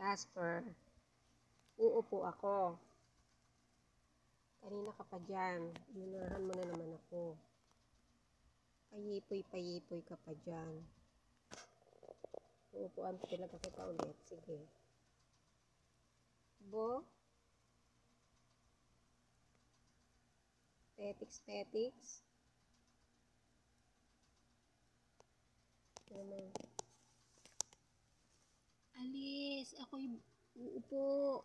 Casper, uupo ako. Kanina ka pa dyan. Inunahan mo na naman ako. Payipoy ka pa dyan. Uupuan ko talaga kita ulit. Sige. Bo? Petiks. Naman. Alis, ako'y uupo.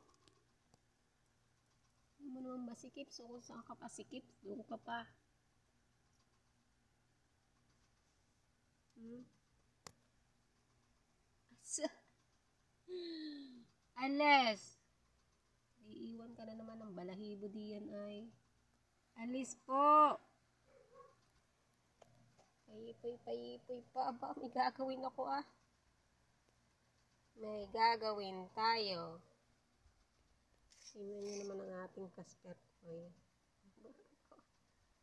Hindi mo naman masikip. So kung saan ka pa sikip, doon ka pa. Asa? Alis! Iiwan ka na naman ng balahibo diyan ay. Alis po! Payipoy pa. Aba, may gagawin ako ah. May gagawin tayo. Sino nyo naman ang ating Casper ko eh.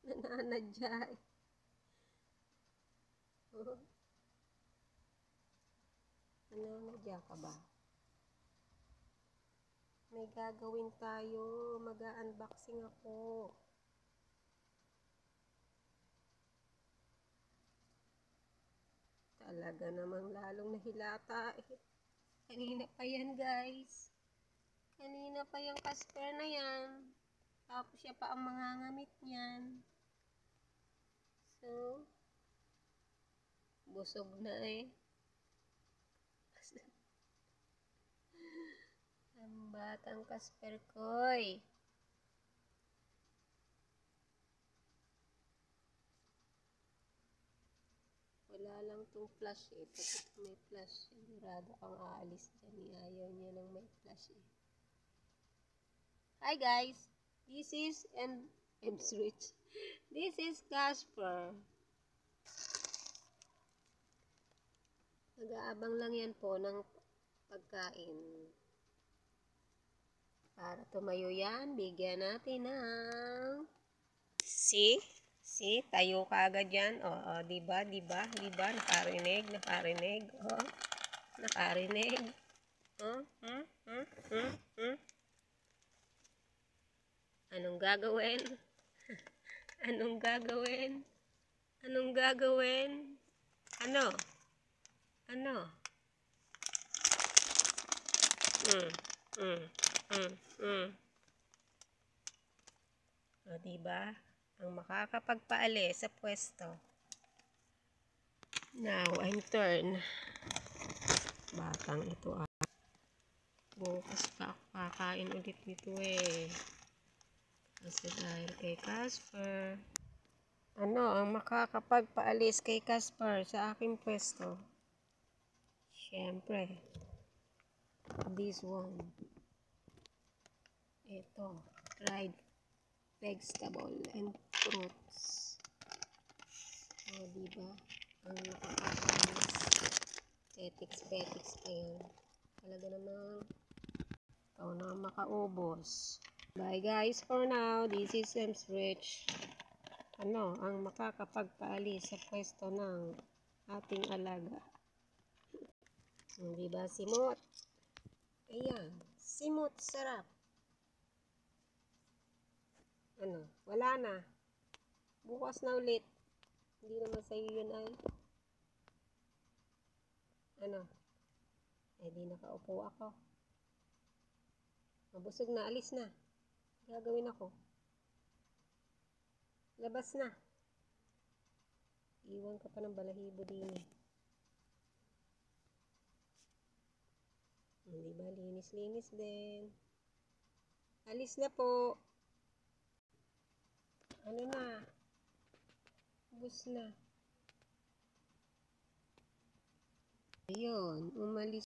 Nananadya eh. Nananadya ka ba? May gagawin tayo. Mag-unboxing ako. Talaga namang lalong nahilata eh. Kanina pa yan guys. Kanina pa yung Casper na yan. Tapos siya pa ang mangangamit niyan. So, busog na eh. Ang batang Casper ko'y. Wala lang tong flash eh. Pati may flash. Sigurado kang aalis dyan. Ayaw niya nang may flash eh. Hi guys. This is Rich. This is Casper. Nag-aabang lang yan po ng pagkain. Para tumayo yan, bigyan natin ng... See? Tayo ka agad yan. O, diba? Nakarinig. O, nakarinig. Anong gagawin? Anong gagawin? Ano? O, diba? Ang makakapagpaalis sa pwesto. Now, I'm turn. Batang ito ah. Bukas pa ako kakain ulit nito eh. Kasi dahil kay Casper. Ano ang makakapagpaalis kay Casper sa aking pwesto? Siyempre. This one. Ito. Dried vegetable and fruits. O, diba? Ang nakakapaalis. Petiks pa yun. Talaga namang ikaw na makaubos. Bye guys for now. This is Rich. Ano ang makakapagpaalis sa pwesto ng ating alaga? Diba simot? Ayan. Simot sarap. Ano? Wala na. Bukas na ulit. Hindi naman sa'yo yun ay. Ano? Eh di nakaupo ako. Mabusog na. Alis na. Gagawin ako. Labas na. Iwan ka pa ng balahibo din eh. Diba? Linis din. Alis na po. Ano na? Ubus na. Ayun. Umalis.